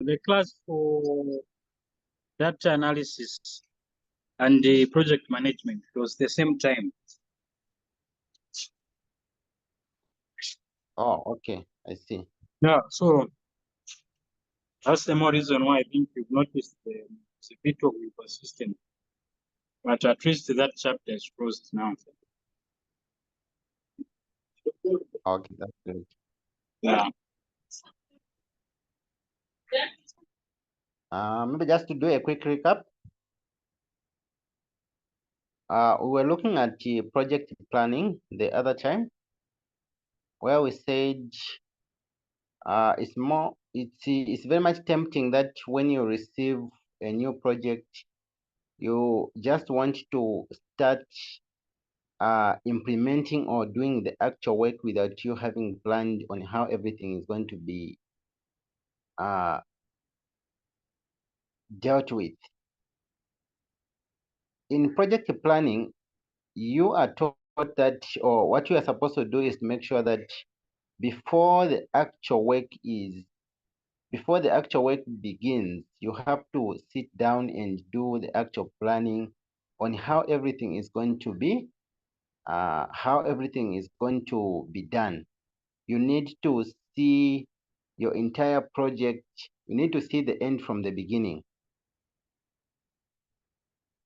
the class for data analysis and the project management was the same time. Oh, okay. I see. Yeah, so that's the more reason why I think you've noticed it's a bit of inconsistent. But at least that chapter is closed now. Okay, that's good. Yeah. Maybe just to do a quick recap. We were looking at the project planning the other time, where we said it's very much tempting that when you receive a new project, you just want to start implementing or doing the actual work without you having planned on how everything is going to be dealt with. In project planning, you are taught that, or what you are supposed to do is to make sure that before the actual work begins, you have to sit down and do the actual planning on how everything is going to be done. You need to see your entire project. You need to see the end from the beginning.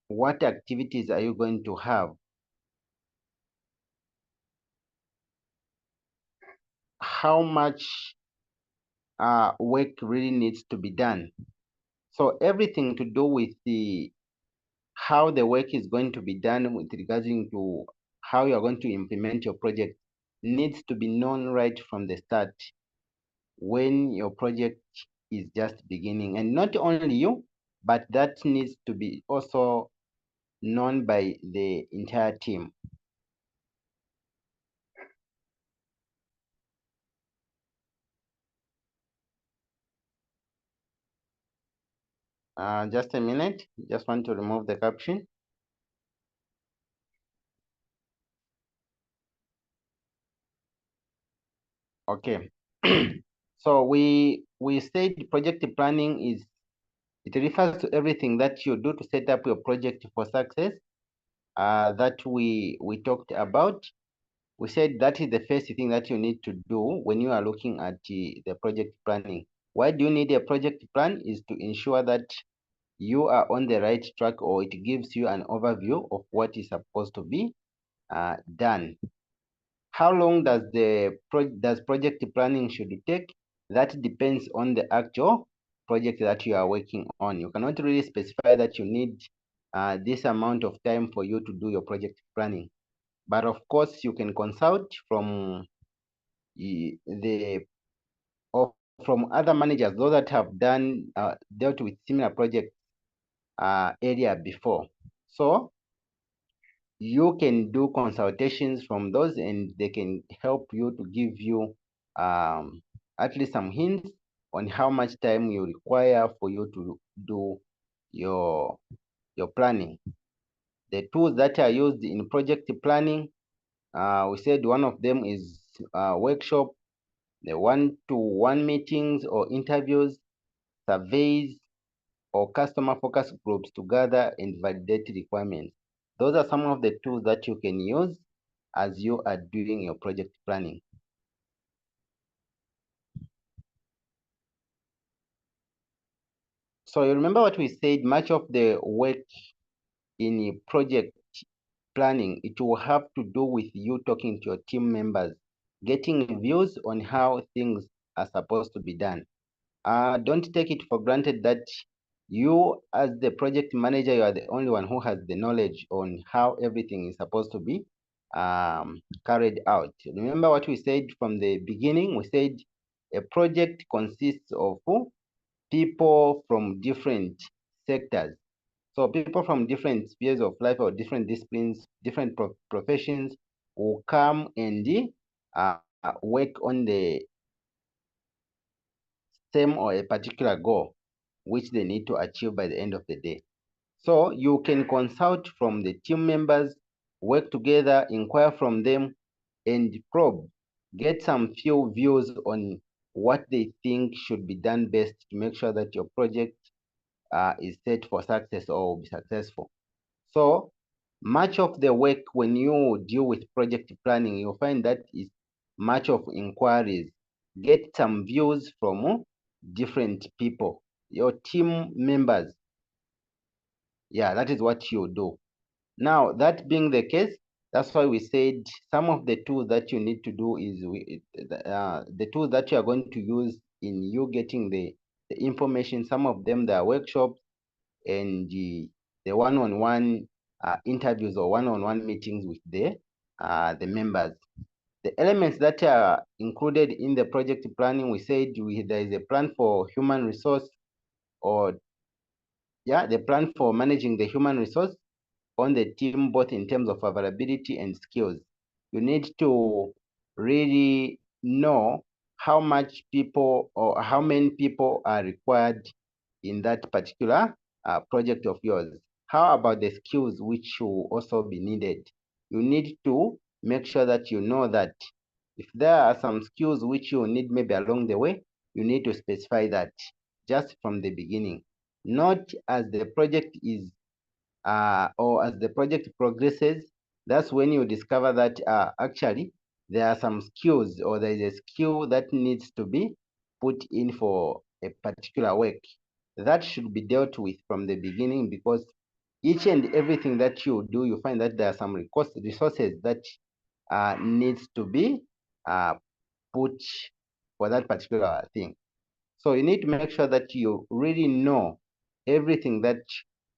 What activities are you going to have? How much work really needs to be done? So everything to do with how the work is going to be done with regarding to how you're going to implement your project needs to be known right from the start when your project is just beginning. And not only you, but that needs to be also known by the entire team. Just a minute, just want to remove the caption. Okay. So we said project planning it refers to everything that you do to set up your project for success. That we talked about. We said that is the first thing that you need to do when you are looking at the project planning. Why do you need a project plan? Is to ensure that you are on the right track, or it gives you an overview of what is supposed to be done. How long does project planning should take? That depends on the actual project that you are working on. You cannot really specify that you need this amount of time for you to do your project planning. But of course, you can consult from from other managers, those that have dealt with similar project area before. So you can do consultations from those, and they can help you to give you at least some hints on how much time you require for you to do your planning. The tools that are used in project planning, we said one of them is workshop, the one-to-one meetings or interviews, surveys, or customer focus groups to gather and validate requirements. Those are some of the tools that you can use as you are doing your project planning. So you remember what we said, much of the work in project planning, it will have to do with you talking to your team members, getting views on how things are supposed to be done. Don't take it for granted that you, as the project manager, you are the only one who has the knowledge on how everything is supposed to be carried out. Remember what we said from the beginning? We said a project consists of people from different sectors. So people from different spheres of life or different disciplines, different professions will come and work on the same or a particular goal which they need to achieve by the end of the day. So you can consult from the team members, work together, inquire from them, and probe, get some few views on what they think should be done best to make sure that your project is set for success or will be successful. So much of the work when you deal with project planning, you'll find that is much of inquiries. Get some views from different people, your team members. Yeah, that is what you do. Now, that being the case, that's why we said some of the tools that you need to do is the tools that you are going to use in you getting the information. Some of them, they are workshops and the one-on-one interviews or one-on-one meetings with the members. The elements that are included in the project planning, we said there is a plan for human resource, or the plan for managing the human resource on the team, both in terms of availability and skills. You need to really know how much people or how many people are required in that particular project of yours. How about the skills which will also be needed? You need to make sure that you know that if there are some skills which you need maybe along the way, you need to specify that just from the beginning, not as the project is or as the project progresses. That's when you discover that actually there are some skills, or there is a skill that needs to be put in for a particular work. That should be dealt with from the beginning, because each and everything that you do, you find that there are some resources that needs to be put for that particular thing. So you need to make sure that you really know everything that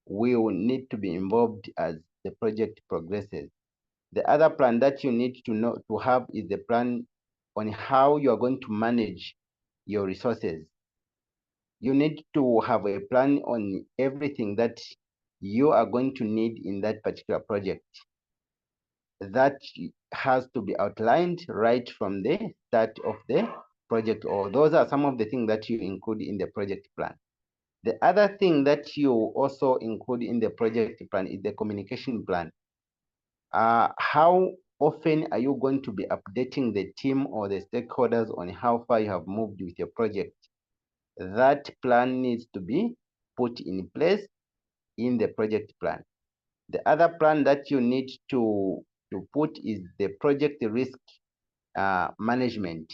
will need to be involved as the project progresses. The other plan that you need to have is the plan on how you are going to manage your resources. You need to have a plan on everything that you are going to need in that particular project. That has to be outlined right from the start of the project, or those are some of the things that you include in the project plan. The other thing that you also include in the project plan is the communication plan. How often are you going to be updating the team or the stakeholders on how far you have moved with your project? That plan needs to be put in place in the project plan. The other plan that you need to put is the project risk management.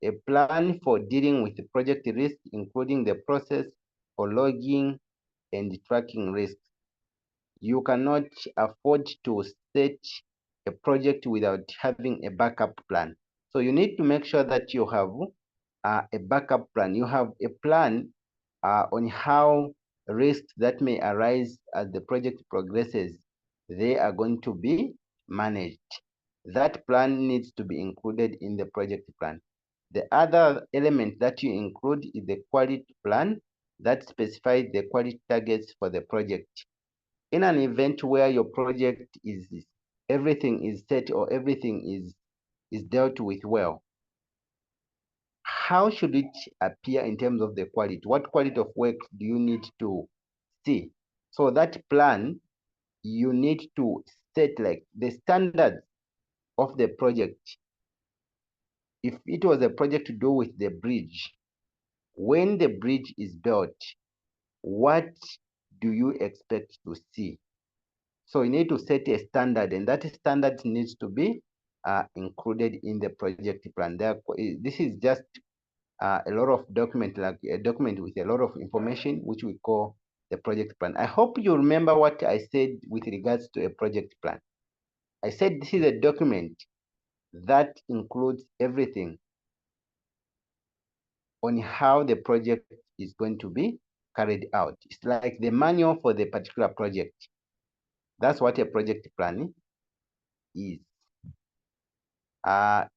A plan for dealing with the project risk, including the process for logging and tracking risks. You cannot afford to set a project without having a backup plan. So you need to make sure that you have a backup plan. You have a plan on how risks that may arise as the project progresses, they are going to be managed. That plan needs to be included in the project plan. The other element that you include is the quality plan that specifies the quality targets for the project. In an event where your project is everything is set or everything is dealt with well, how should it appear in terms of the quality? What quality of work do you need to see? So that plan, you need to set like the standards of the project. If it was a project to do with the bridge, when the bridge is built, what do you expect to see? So you need to set a standard, and that standard needs to be included in the project plan. This is just a lot of document, like a document with a lot of information, which we call the project plan. I hope you remember what I said with regards to a project plan. I said this is a document that includes everything on how the project is going to be carried out. It's like the manual for the particular project. That's what a project plan is. Are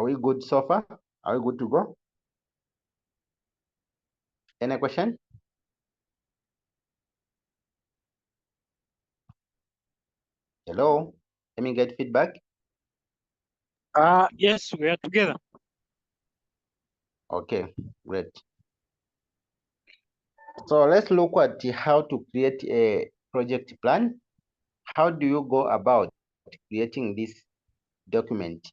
we good so far? Are we good to go? Any question? Hello? Let me get feedback. Yes, we are together. Okay, great. So let's look at how to create a project plan. How do you go about creating this document?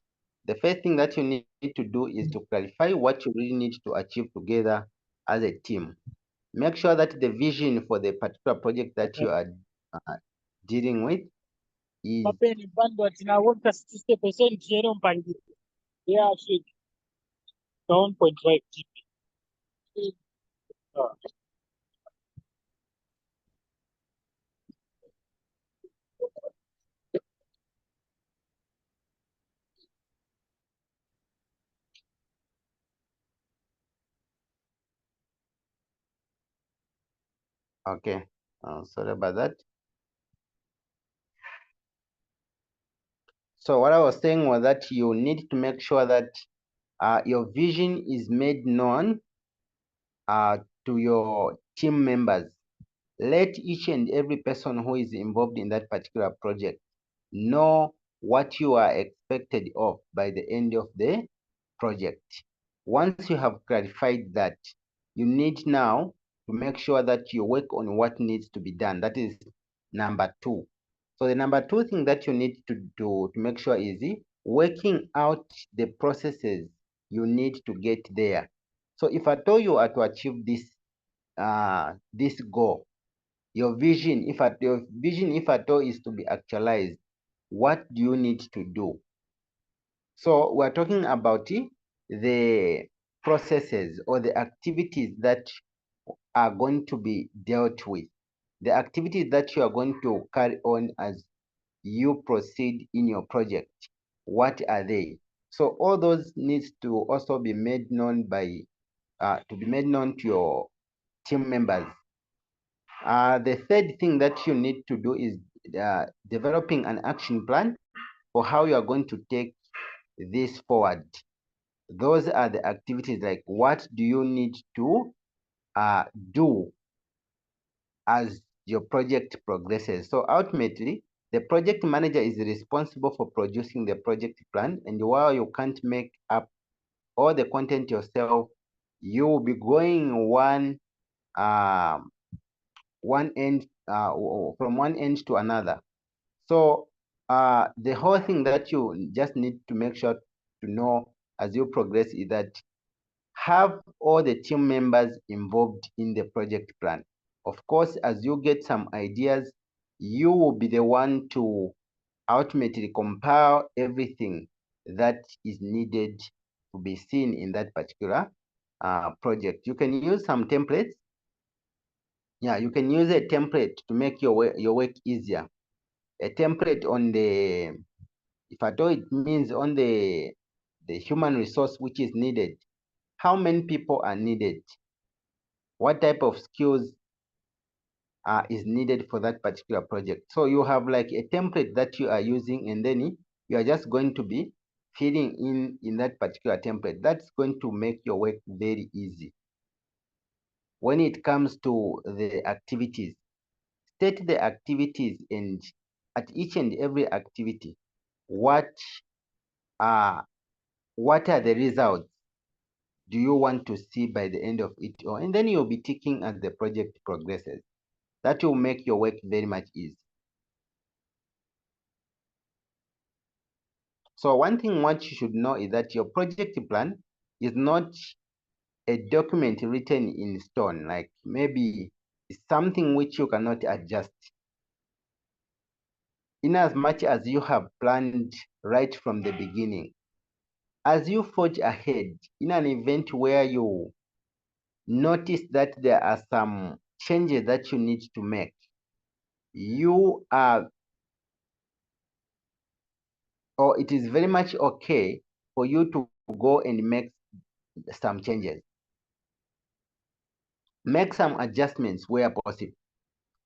the first thing that you need to do is to clarify what you really need to achieve together as a team. Make sure that the vision for the particular project that you are dealing with is Mapeni bandwidth inaweka 60% yenu mpangilio. Yeah, shit. 1.5 GB. okay. Sorry about that. So what I was saying was that you need to make sure that your vision is made known to your team members. Let each and every person who is involved in that particular project know what you are expected of by the end of the project. Once you have clarified that, you need now to make sure that you work on what needs to be done. That is number 2. So the number 2 thing that you need to do to make sure is working out the processes you need to get there. So if I told you are to achieve this goal, your vision, if at all is to be actualized, what do you need to do? So we're talking about the processes or the activities that are going to be dealt with, the activities that you are going to carry on as you proceed in your project. What are they? So all those needs to also be made known by to your team members. The third thing that you need to do is developing an action plan for how you are going to take this forward. Those are the activities, like what do you need to do as your project progresses. So ultimately, the project manager is responsible for producing the project plan, and while you can't make up all the content yourself, you will be going end from one end to another. So the whole thing that you just need to make sure to know as you progress is that have all the team members involved in the project plan. Of course, as you get some ideas, you will be the one to ultimately compile everything that is needed to be seen in that particular project. You can use some templates. Yeah, you can use a template to make your work easier. A template on the, if at all it means on the human resource which is needed. How many people are needed? What type of skills is needed for that particular project? So you have like a template that you are using, and then you are just going to be filling in that particular template. That's going to make your work very easy. When it comes to the activities, state the activities, and at each and every activity, what are the results do you want to see by the end of it? And then you'll be ticking as the project progresses. That will make your work very much easy. So one thing what you should know is that your project plan is not a document written in stone, like maybe it's something which you cannot adjust. In as much as you have planned right from the beginning, as you forge ahead in an event where you notice that there are some changes that you need to make, you are, or it is very much okay for you to go and make some changes. Make some adjustments where possible.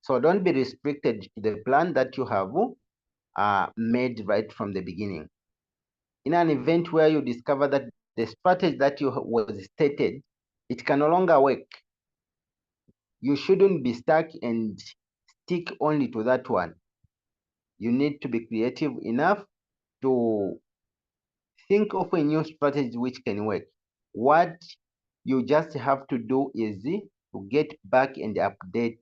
So don't be restricted to the plan that you have made right from the beginning. In an event where you discover that the strategy that you was stated, it can no longer work, you shouldn't be stuck and stick only to that one. You need to be creative enough to think of a new strategy which can work. What you just have to do is to get back and update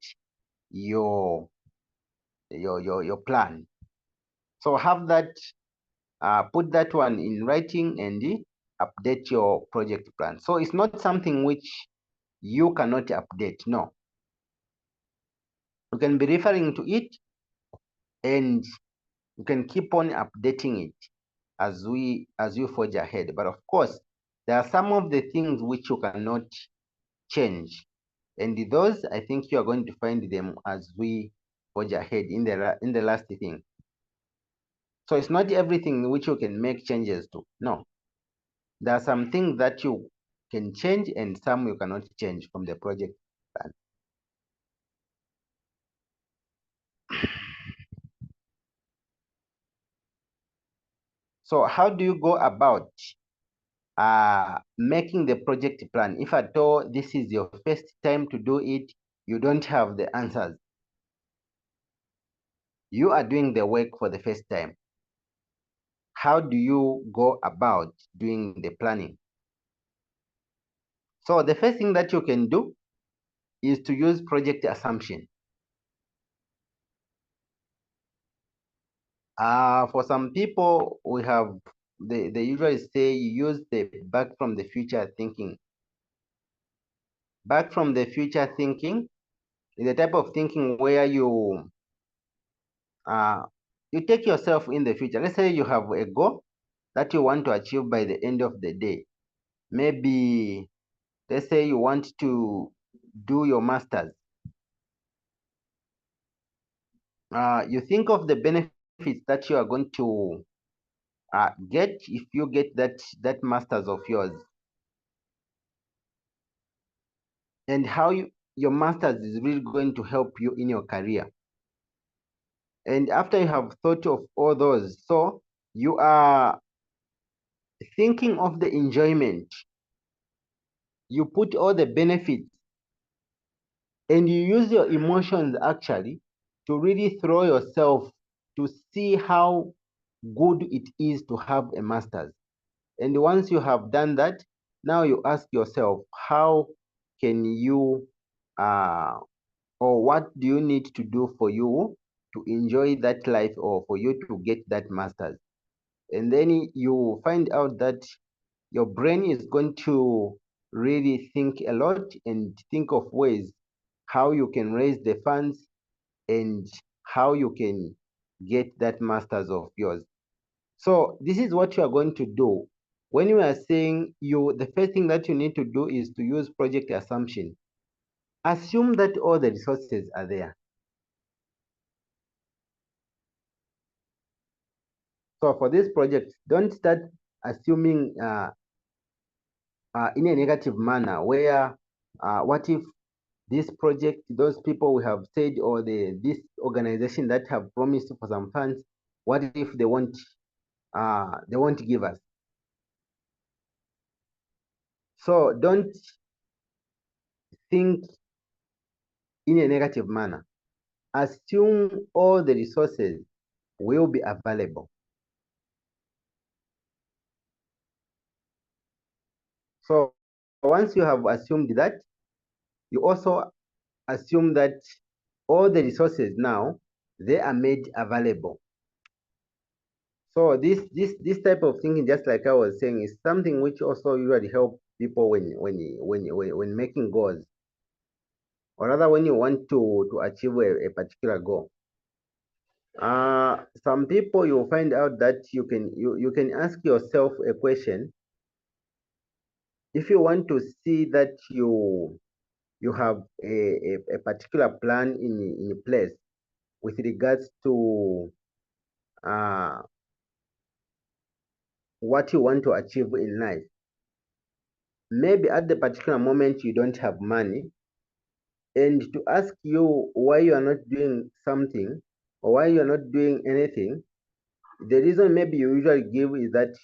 your plan. So have that put that one in writing and update your project plan. So it's not something which you cannot update. No, you can be referring to it and you can keep on updating it as you forge ahead. But of course, there are some of the things which you cannot change, and those I think you are going to find them as we forge ahead in the last thing. So it's not everything which you can make changes to. No, there are some things that you can change and some you cannot change from the project plan. So how do you go about making the project plan? If at all this is your first time to do it, you don't have the answers. You are doing the work for the first time. How do you go about doing the planning? So the first thing that you can do is to use project assumption. For some people, we have they usually say you use the back from the future thinking. Back from the future thinking is the type of thinking where you take yourself in the future. Let's say you have a goal that you want to achieve by the end of the day. Maybe let's say you want to do your master's. You think of the benefits that you are going to get if you get that master's of yours, and how your master's is really going to help you in your career. And after you have thought of all those, so you are thinking of the enjoyment. You put all the benefits and you use your emotions actually to really throw yourself to see how good it is to have a master's. And once you have done that, now you ask yourself, how can you, or what do you need to do for you to enjoy that life or for you to get that master's? And then you find out that your brain is going to really think a lot and think of ways how you can raise the funds and how you can get that master's of yours. So this is what you are going to do. When you are saying the first thing that you need to do is to use project assumption. Assume that all the resources are there. So for this project, don't start assuming in a negative manner where what if this project, those people we have said, or this organization that have promised for some funds, what if they won't give us? So don't think in a negative manner. Assume all the resources will be available. So once you have assumed that, you also assume that all the resources now, they are made available. So this type of thinking, just like I was saying, is something which also usually help people when making goals, or rather when you want to achieve a particular goal. Some people, you'll find out that you can ask yourself a question. If you want to see that you have a particular plan in place with regards to what you want to achieve in life, maybe at the particular moment you don't have money, and to ask you why you are not doing something or why you are not doing anything, the reason maybe you usually give is that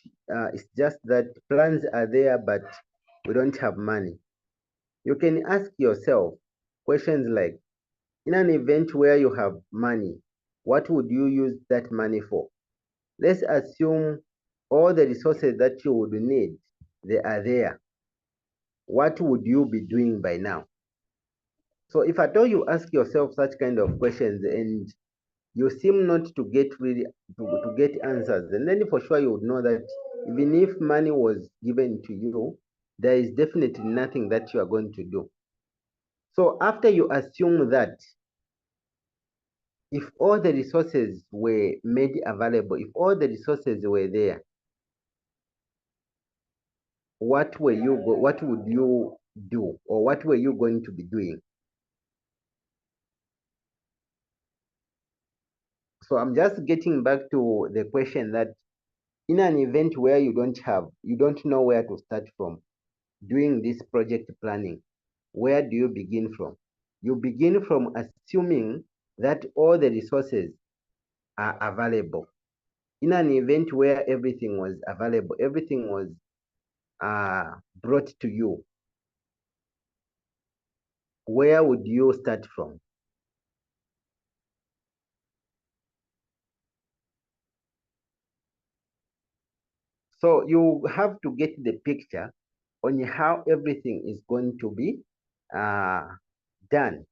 it's just that plans are there but we don't have money. You can ask yourself questions like, in an event where you have money, what would you use that money for? Let's assume all the resources that you would need, they are there. What would you be doing by now? So if at all you ask yourself such kind of questions and you seem not to get really to get answers. And then for sure you would know that even if money was given to you, there is definitely nothing that you are going to do. So after you assume that, if all the resources were made available, if all the resources were there, what would you do, or what were you going to be doing? So I'm just getting back to the question that in an event where you don't know where to start from doing this project planning, where do you begin from? You begin from assuming that all the resources are available. In an event where everything was available, everything was brought to you, where would you start from? So you have to get the picture on how everything is going to be done.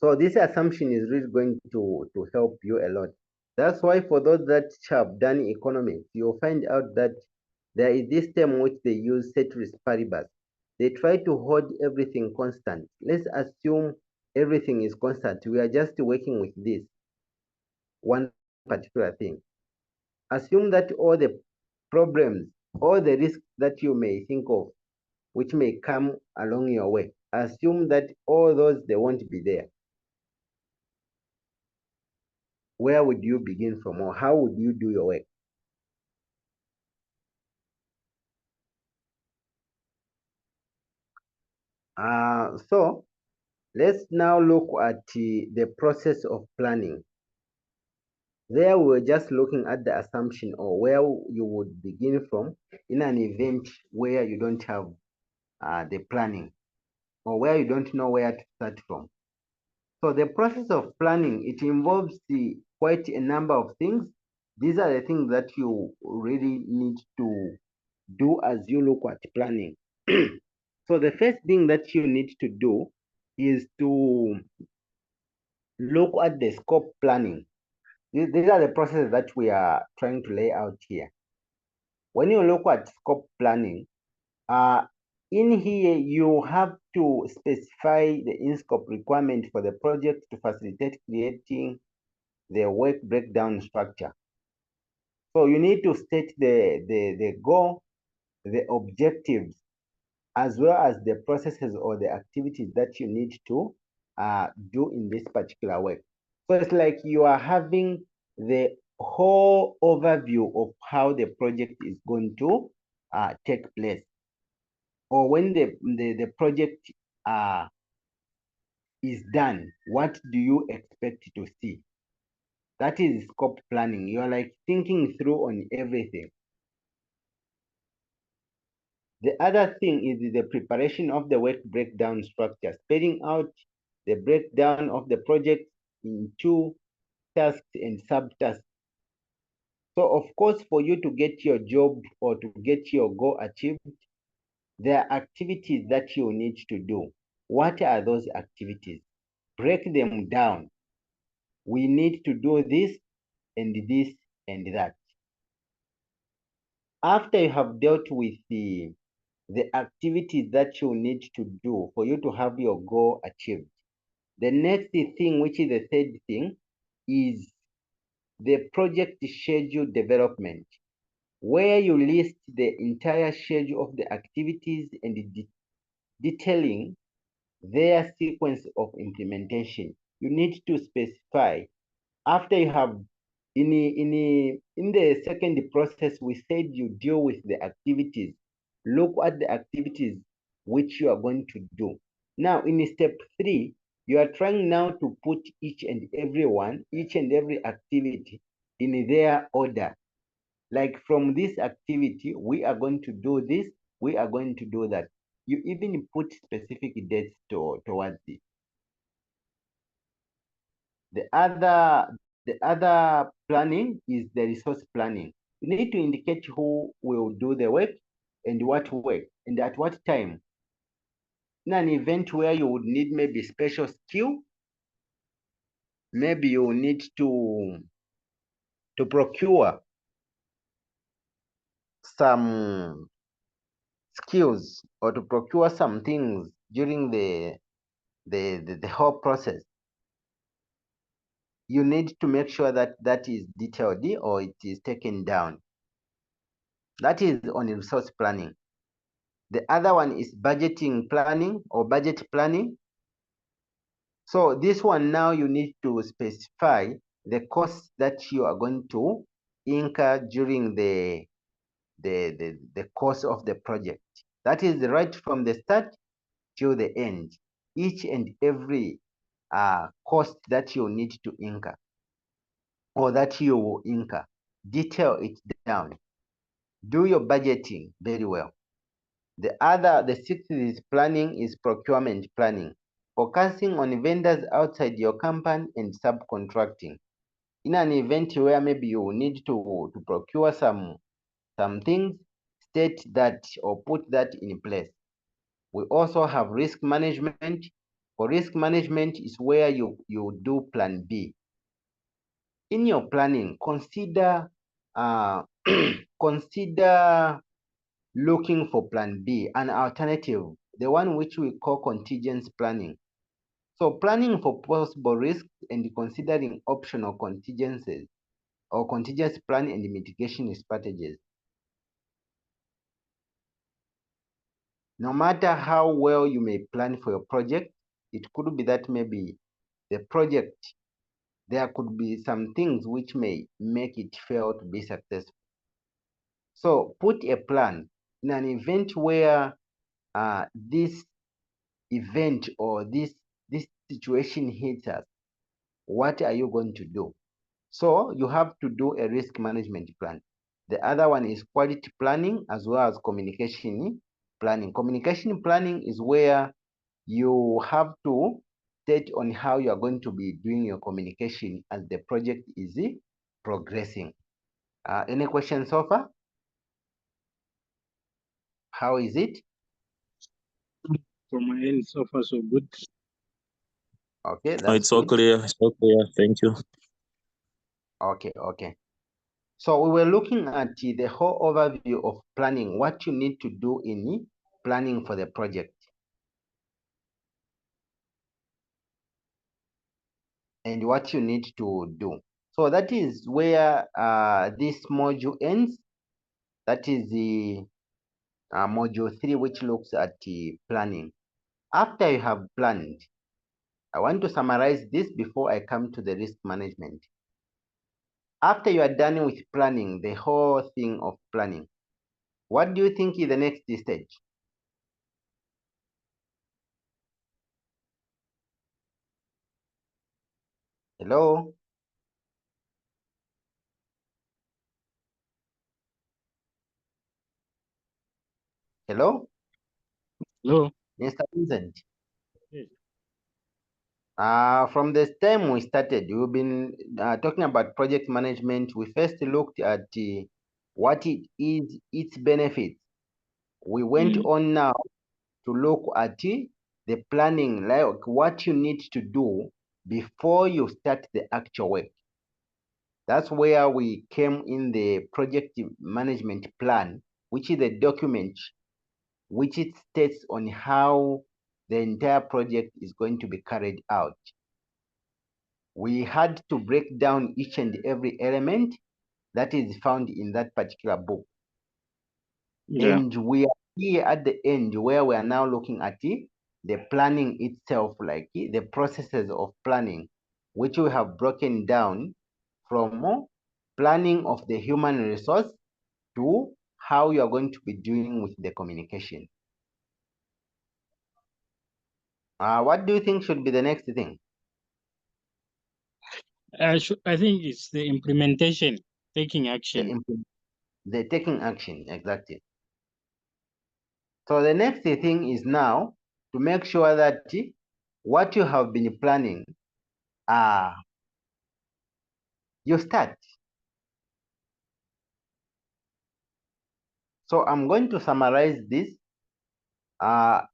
So this assumption is really going to help you a lot. That's why for those that have done economics, you'll find out that there is this term which they use, ceteris paribus. They try to hold everything constant. Let's assume everything is constant. We are just working with this one particular thing. Assume that all the problems, all the risks that you may think of, which may come along your way, assume that all those, they won't be there. Where would you begin from, or how would you do your work? So let's now look at the process of planning. There we're just looking at the assumption, or where you would begin from in an event where you don't have the planning, or where you don't know where to start from. So the process of planning, it involves quite a number of things. These are the things that you really need to do as you look at planning. So the first thing that you need to do is to look at the scope planning. These are the processes that we are trying to lay out here. When you look at scope planning, in here you have to specify the in-scope requirement for the project to facilitate creating the work breakdown structure. So you need to state the goal, the objectives, as well as the processes or the activities that you need to do in this particular work. So it's like you are having the whole overview of how the project is going to take place. Or when the project is done, what do you expect to see? That is scope planning. You are like thinking through on everything. The other thing is the preparation of the work breakdown structure, spelling out the breakdown of the project into tasks and subtasks. So of course, for you to get your job or to get your goal achieved, there are activities that you need to do. What are those activities? Break them down. We need to do this and this and that. After you have dealt with the activities that you need to do for you to have your goal achieved, the next thing, which is the third thing, is the project schedule development, where you list the entire schedule of the activities and detailing their sequence of implementation. You need to specify. After you have, in the second process, we said you deal with the activities. Look at the activities which you are going to do. Now, in step 3, you are trying now to put each and every activity in their order. Like from this activity, we are going to do this, we are going to do that. You even put specific dates towards it. The other planning is the resource planning. You need to indicate who will do the work and what work and at what time. In an event where you would need maybe special skill, maybe you need to procure some skills or to procure some things during the whole process. You need to make sure that that is detailed or it is taken down. That is on resource planning. The other one is budgeting planning or budget planning. So this one now you need to specify the costs that you are going to incur during the course of the project. That is right from the start till the end. Each and every cost that you need to incur or that you will incur, detail it down. Do your budgeting very well. The sixth is planning is procurement planning, focusing on vendors outside your company and subcontracting. In an event where maybe you need to procure some things, state that or put that in place. We also have risk management. For risk management is where you do plan B. In your planning, consider consider looking for plan B, an alternative, the one which we call contingency planning. So planning for possible risks and considering optional contingencies or contingency plan and mitigation strategies. No matter how well you may plan for your project, it could be that maybe the project, there could be some things which may make it fail to be successful. So put a plan in an event where this event or this situation hits us. What are you going to do? So you have to do a risk management plan. The other one is quality planning as well as communication planning. Communication planning is where you have to state on how you are going to be doing your communication as the project is progressing. Any questions so far? How is it? From my end, so far so good. Okay, that's it's all good. clear. It's all clear. Thank you. Okay. So we were looking at the whole overview of planning, what you need to do in planning for the project. And what you need to do. So that is where this module ends. That is the module 3, which looks at planning. After you have planned, I want to summarize this before I come to the risk management. After you are done with planning, the whole thing of planning, what do you think is the next stage? Hello? Hello? Hello. Mr. Vincent? Yes. From the time we started, we've been talking about project management. We first looked at what it is, its benefits. We went on now to look at the planning, like what you need to do before you start the actual work. That's where we came in the project management plan, which is the document which it states on how the entire project is going to be carried out. We had to break down each and every element that is found in that particular book. Yeah. And we are here at the end where we are now looking at the planning itself, like the processes of planning, which we have broken down from planning of the human resource to how you are going to be doing with the communication. What do you think should be the next thing? I think it's the implementation, taking action. The taking action, exactly. So the next thing is now to make sure that what you have been planning, you start. So I'm going to summarize this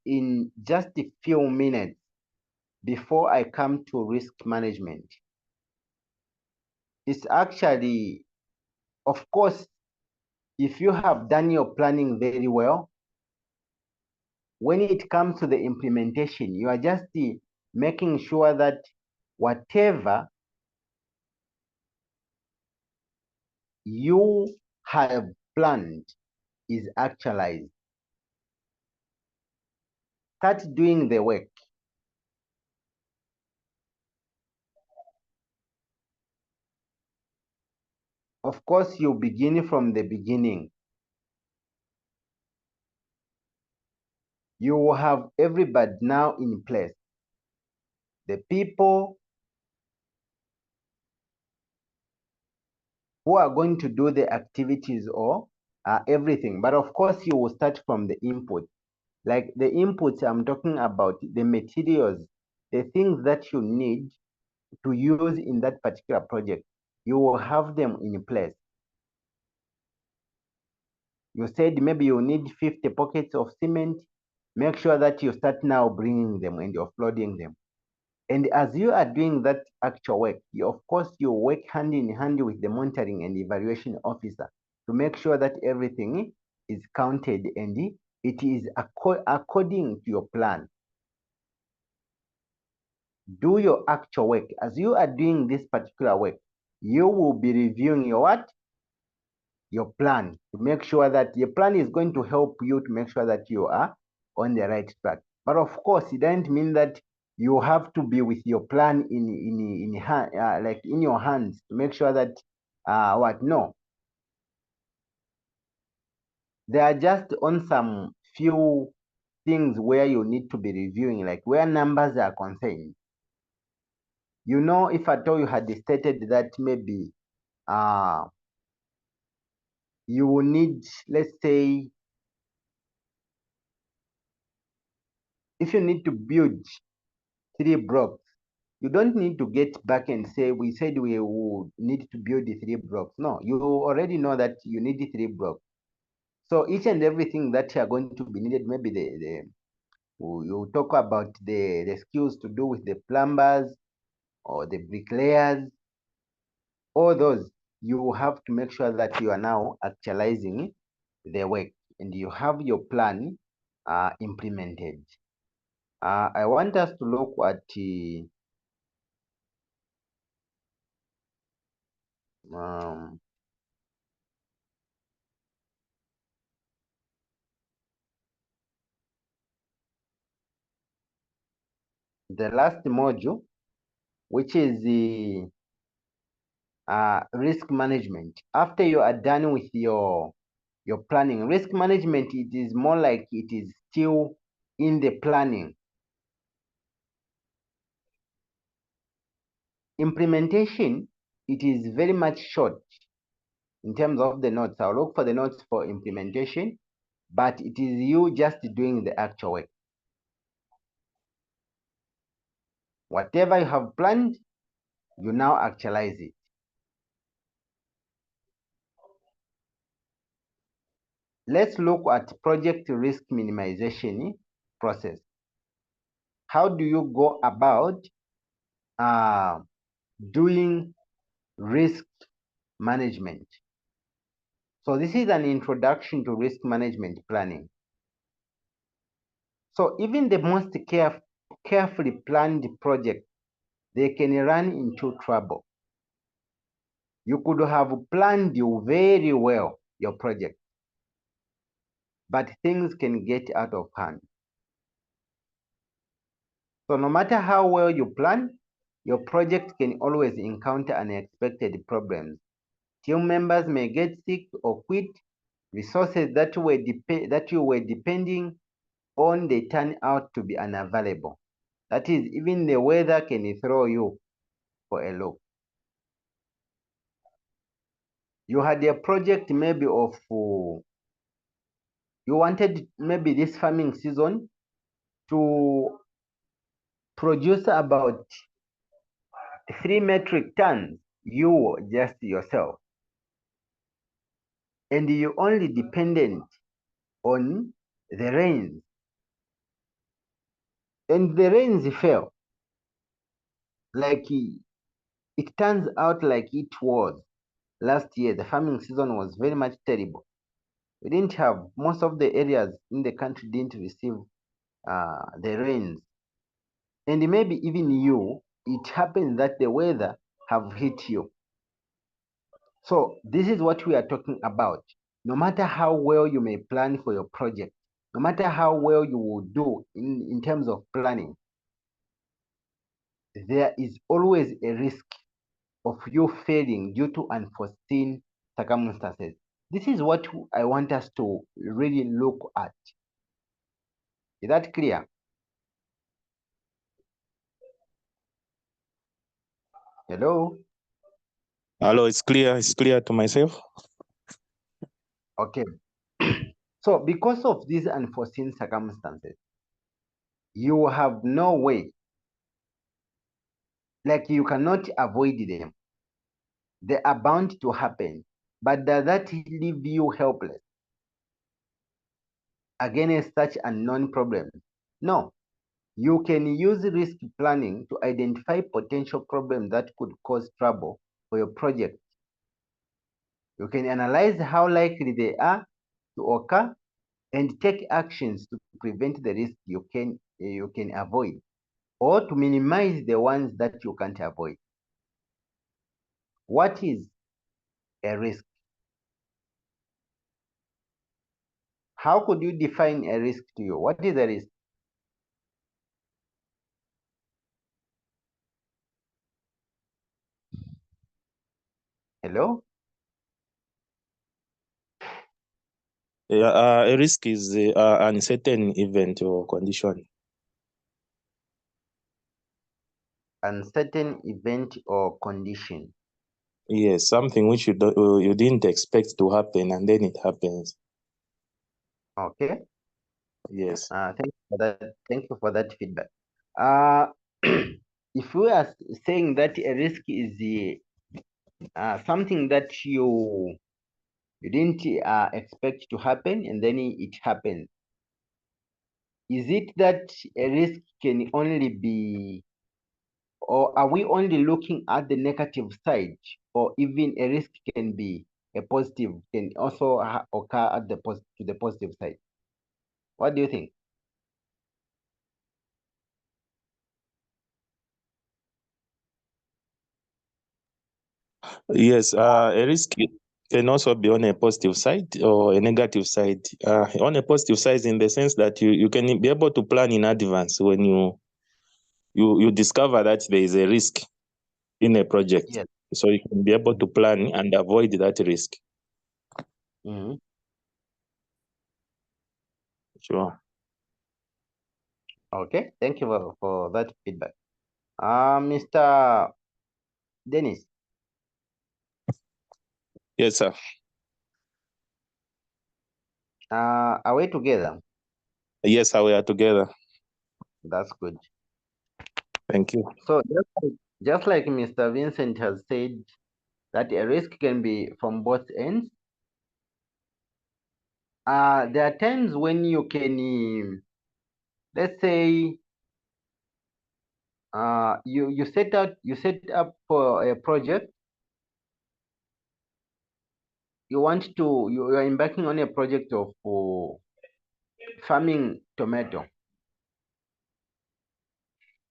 in just a few minutes before I come to risk management. it's actually, of course, if you have done your planning very well, when it comes to the implementation, you are just making sure that whatever you have planned is actualized. Start doing the work. Of course, you begin from the beginning. You will have everybody now in place. The people who are going to do the activities or everything. But of course, you will start from the input. Like the inputs I'm talking about, the materials, the things that you need to use in that particular project, you will have them in place. You said maybe you need 50 pockets of cement. Make sure that you start now bringing them and offloading them. And as you are doing that actual work, of course, you work hand in hand with the monitoring and evaluation officer to make sure that everything is counted and it is according to your plan. Do your actual work. As you are doing this particular work, you will be reviewing your what? Your plan, to make sure that your plan is going to help you to make sure that you are on the right track. But of course, it doesn't mean that you have to be with your plan like in your hands to make sure that what? No. There are just on some few things where you need to be reviewing, like where numbers are concerned. You know, if at all you had stated that maybe you will need, let's say, if you need to build 3 blocks, you don't need to get back and say, we said we would need to build the 3 blocks. No, you already know that you need the 3 blocks. So each and everything that you are going to be needed, maybe you talk about the skills to do with the plumbers or the bricklayers, all those, you have to make sure that you are now actualizing the work and you have your plan implemented. I want us to look at the last module, which is the risk management. After you are done with your planning, risk management, it is more like it is still in the planning. Implementation, it is very much short in terms of the notes. I'll look for the notes for implementation, but it is you just doing the actual work. Whatever you have planned, you now actualize it. Let's look at project risk minimization process. How do you go about doing risk management? So this is an introduction to risk management planning. So even the most carefully planned project, they can run into trouble. You could have planned very well your project, but things can get out of hand. So no matter how well you plan, your project can always encounter unexpected problems. Team members may get sick or quit. Resources that you were depending on, they turn out to be unavailable. That is, even the weather can throw you for a loop. You had a project maybe of, you wanted maybe this farming season to produce about 3 metric tons, you just yourself. And you only dependent on the rains. And the rains fell. Like it turns out like it was last year. The farming season was very much terrible. We didn't have, most of the areas in the country didn't receive the rains. And maybe even you, it happens that the weather have hit you. So this is what we are talking about. No matter how well you may plan for your project, no matter how well you will do in terms of planning, there is always a risk of you failing due to unforeseen circumstances. This is what I want us to really look at. Is that clear? Hello? Hello, it's clear to myself. Okay. So because of these unforeseen circumstances, you have no way, like you cannot avoid them. They are bound to happen, but does that leave you helpless against such unknown problems? No. You can use risk planning to identify potential problems that could cause trouble for your project. You can analyze how likely they are to occur and take actions to prevent the risk you can avoid, or to minimize the ones that you can't avoid. What is a risk? How could you define a risk to you? What is a risk? Hello? Yeah, a risk is an uncertain event or condition. Uncertain event or condition. Yes, something which you didn't expect to happen and then it happens. Okay. Yes. Thank you for that. Thank you for that feedback. If we are saying that a risk is something that you didn't expect to happen and then it happens, is it that a risk can only be, or are we only looking at the negative side, or even a risk can be a positive, can also occur at the to the positive side? What do you think? Yes, a risk can also be on a positive side or a negative side. On a positive side, in the sense that you can be able to plan in advance when you discover that there is a risk in a project. Yes. So you can be able to plan and avoid that risk. Mm-hmm. Sure. Okay, thank you for that feedback. Mr. Dennis. Yes, sir. Are we together? Yes, sir, we are together. That's good. Thank you. So just like Mr. Vincent has said, that a risk can be from both ends. There are times when you can, let's say, you set up for a project. You are embarking on a project of farming tomato.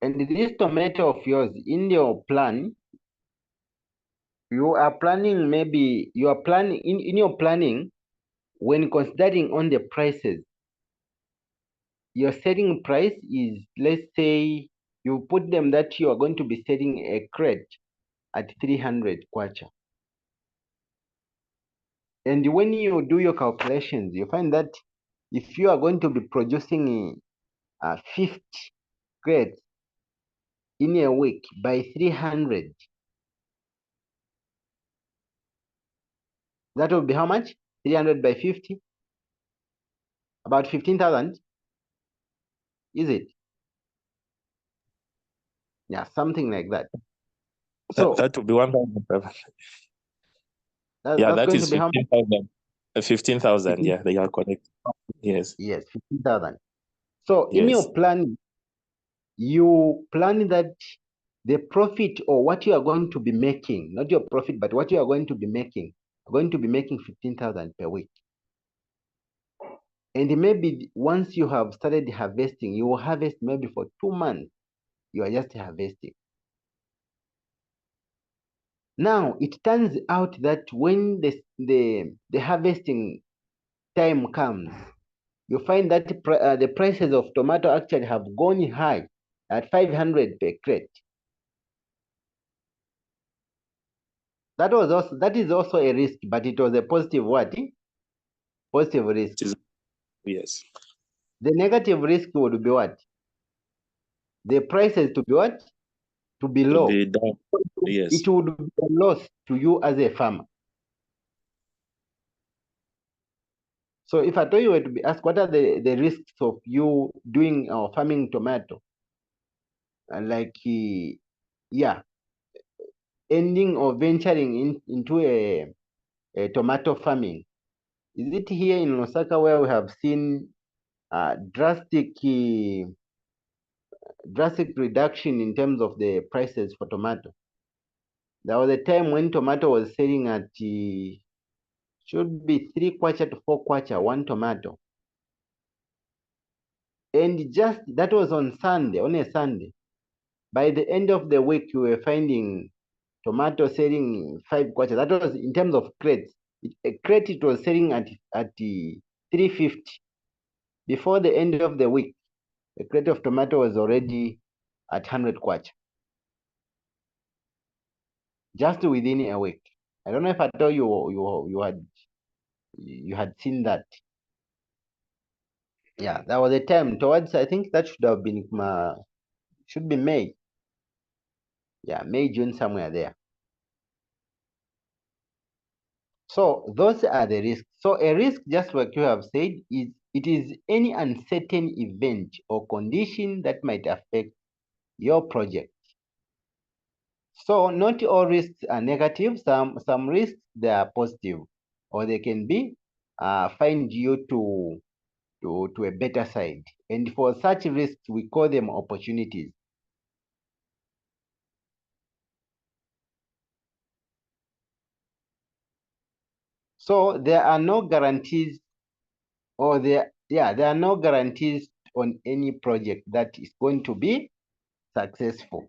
And this tomato of yours, in your plan, you are planning, maybe you are planning in your planning, when considering on the prices, your selling price is, let's say, you put them that you are going to be selling a crate at 300 kwacha. And when you do your calculations, you find that if you are going to be producing 50 crates in a week by 300, that will be how much? 300 by 50? About 15,000? Is it? Yeah, something like that. So that would be 1,000. that's That going is to be how much? 15,000. 15,000. Yeah, they are correct. Yes. Yes, 15,000. So Yes. in your plan, you plan that the profit or what you are going to be making, not your profit, but what you are going to be making, 15,000 per week. And maybe once you have started harvesting, you will harvest maybe for 2 months. You are just harvesting. Now, it turns out that when the harvesting time comes, you find that the prices of tomato actually have gone high at 500 per crate. That is also a risk, but it was a positive what? Positive risk. Yes. The negative risk would be what? The prices to be what? To be low. Be down. Yes. It would be a loss to you as a farmer. So if I told you were to be asked, what are the risks of you doing or farming tomato? Yeah, ending or venturing into a tomato farming. Is it here in Lusaka where we have seen drastic reduction in terms of the prices for tomato? There was a time when tomato was selling at should be 3 kwacha to 4 kwacha, one tomato. And just that was on a Sunday. By the end of the week, you were finding tomato selling 5 kwacha. That was in terms of crates. A crate it was selling at 350. Before the end of the week, a crate of tomato was already at 100 kwacha. Just within a week. I don't know if I told you had seen that. Yeah, there was a time towards, I think that should have been should be May. Yeah, May, June, somewhere there. So those are the risks. So a risk, just like you have said, is it is any uncertain event or condition that might affect your project. So not all risks are negative. Some risks they are positive, or they can be find you to a better side. And for such risks, we call them opportunities. So there are no guarantees, or there are no guarantees on any project that is going to be successful.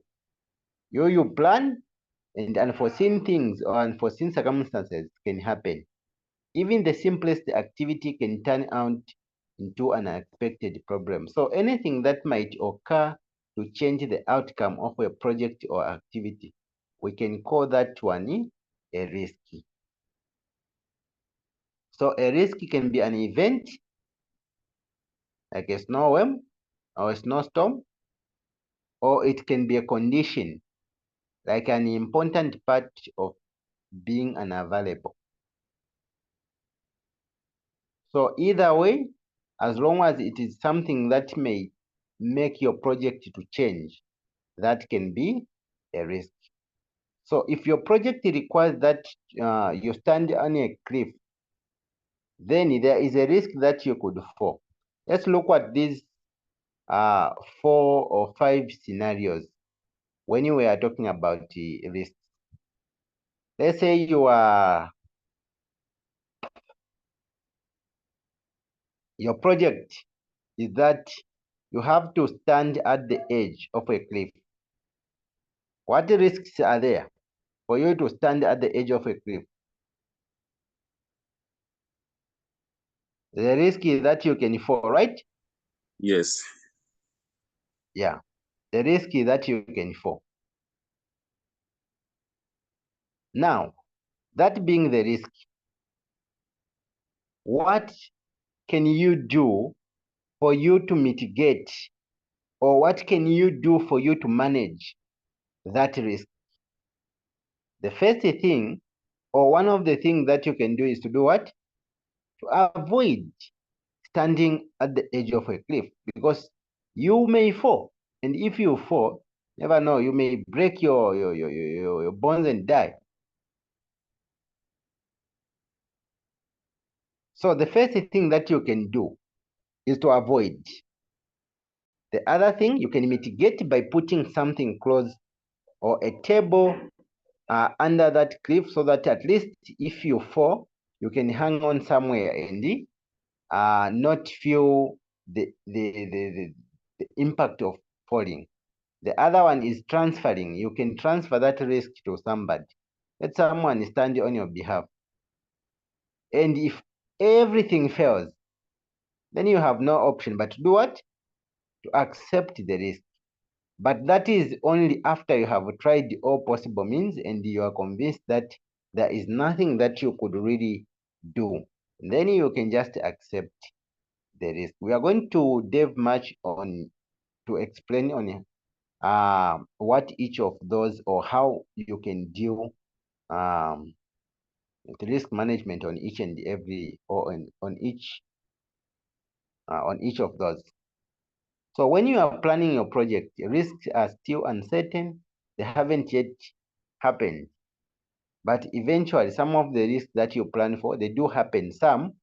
You plan, and unforeseen things or unforeseen circumstances can happen. Even the simplest activity can turn out into an unexpected problem. So anything that might occur to change the outcome of a project or activity, we can call that one a risk. So a risk can be an event like a snowstorm or a snowstorm, or it can be a condition like an important part of being unavailable. So either way, as long as it is something that may make your project to change, that can be a risk. So if your project requires that you stand on a cliff, then there is a risk that you could fall. Let's look at these 4 or 5 scenarios when we are talking about the risks. Let's say your project is that you have to stand at the edge of a cliff. What risks are there for you to stand at the edge of a cliff? The risk is that you can fall, right? Yes. Yeah. The risk is that you can fall. Now, that being the risk, what can you do for you to mitigate, or what can you do for you to manage that risk? The first thing, or one of the things that you can do is to do what? To avoid standing at the edge of a cliff, because you may fall. And if you fall, never know, you may break your bones and die. So the first thing that you can do is to avoid. The other thing, you can mitigate by putting something close or a table under that cliff, so that at least if you fall, you can hang on somewhere and not feel the impact of falling. The other one is transferring. You can transfer that risk to somebody. Let someone stand on your behalf. And if everything fails, then you have no option but to do what? To accept the risk. But that is only after you have tried all possible means and you are convinced that there is nothing that you could really do. Then you can just accept the risk. We are going to delve much on to explain on what each of those, or how you can deal with risk management on each and every, or on each of those. So when you are planning your project, risks are still uncertain. They haven't yet happened. But eventually, some of the risks that you plan for, they do happen. Some,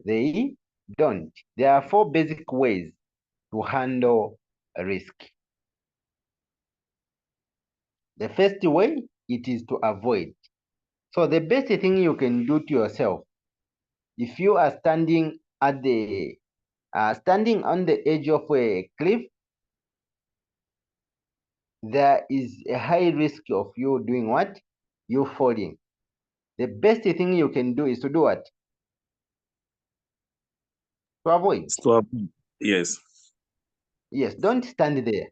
they don't. There are 4 basic ways to handle a risk. The first way, it is to avoid. So the best thing you can do to yourself, if you are standing at the standing on the edge of a cliff, there is a high risk of you doing what? You falling. The best thing you can do is to do what? To avoid. Stop. Yes. Yes, don't stand there.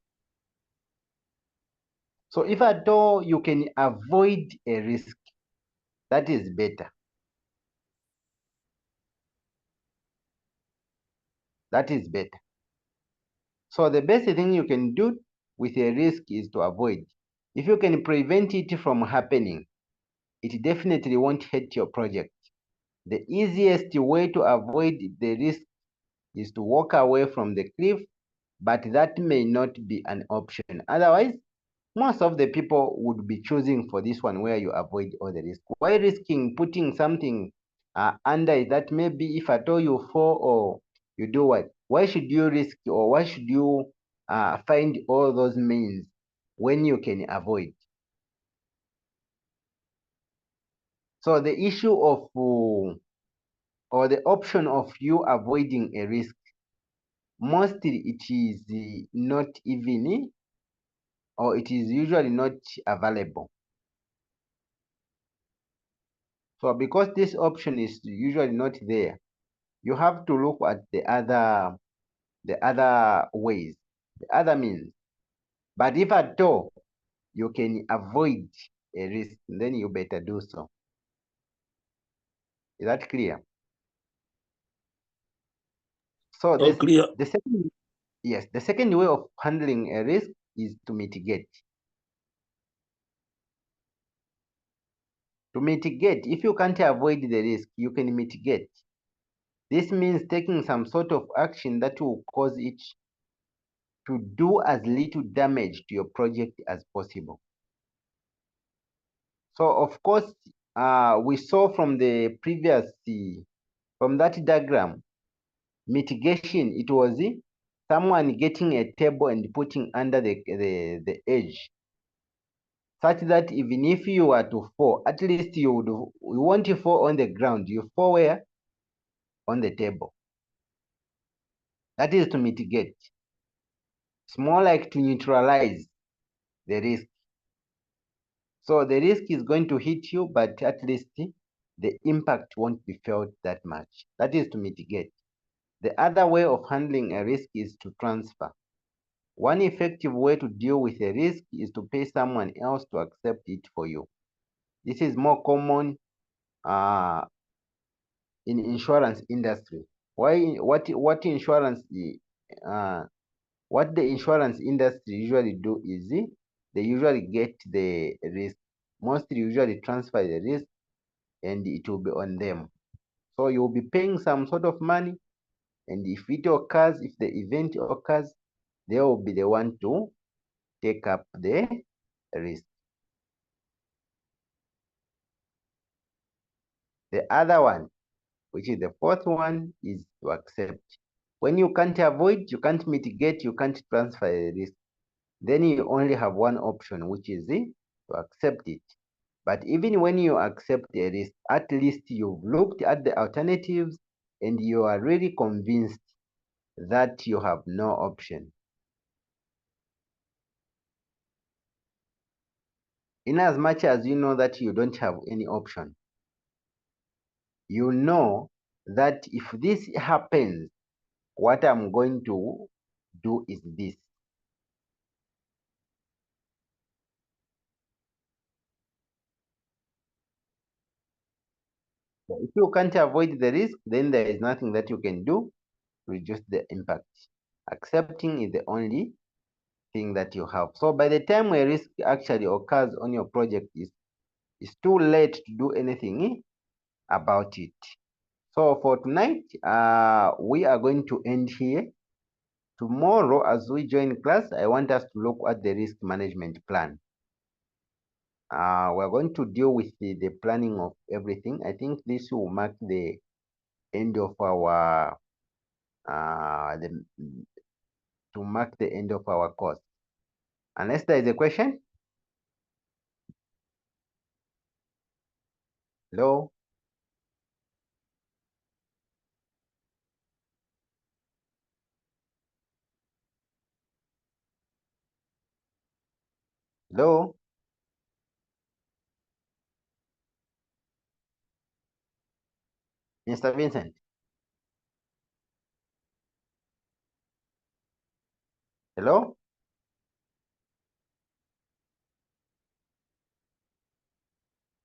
So if at all you can avoid a risk, that is better. That is better. So the best thing you can do with a risk is to avoid. If you can prevent it from happening, it definitely won't hurt your project. The easiest way to avoid the risk is to walk away from the cliff, but that may not be an option. Otherwise, most of the people would be choosing for this one where you avoid all the risk. Why risking putting something under that maybe if at all you fall or you do what? Why should you risk, or why should you find all those means when you can avoid? So the issue of or the option of you avoiding a risk, mostly it is not even, or it is usually not available. So because this option is usually not there, you have to look at the other ways, the other means. But if at all you can avoid a risk, then you better do so. Is that clear? So Clear. the second, yes, the second way of handling a risk is to mitigate. To mitigate, if you can't avoid the risk, you can mitigate. This means taking some sort of action that will cause it to do as little damage to your project as possible. So of course, we saw from the previous, from that diagram, mitigation, it was someone getting a table and putting under the edge, such that even if you were to fall, at least you won't fall on the ground, you fall where? On the table. That is to mitigate. It's more like to neutralize the risk. So the risk is going to hit you, but at least the impact won't be felt that much. That is to mitigate. The other way of handling a risk is to transfer. One effective way to deal with a risk is to pay someone else to accept it for you. This is more common in insurance industry. What the insurance industry usually do is they usually get the risk. Mostly usually transfer the risk and it will be on them. So you'll be paying some sort of money, and if it occurs, if the event occurs, they will be the one to take up the risk. The other one, which is the fourth one, is to accept. When you can't avoid, you can't mitigate, you can't transfer the risk, then you only have one option, which is to accept it. But even when you accept a risk, at least you've looked at the alternatives and you are really convinced that you have no option. In as much as you know that you don't have any option, you know that if this happens, what I'm going to do is this. So if you can't avoid the risk, then there is nothing that you can do to reduce the impact. Accepting is the only thing that you have. So by the time a risk actually occurs on your project, it's too late to do anything about it. So for tonight, we are going to end here. Tomorrow, as we join class, I want us to look at the risk management plan. We're going to deal with the planning of everything. I think this will mark the end of our to mark the end of our course. Unless there is a question. Hello. Hello. Mr. Vincent. Hello.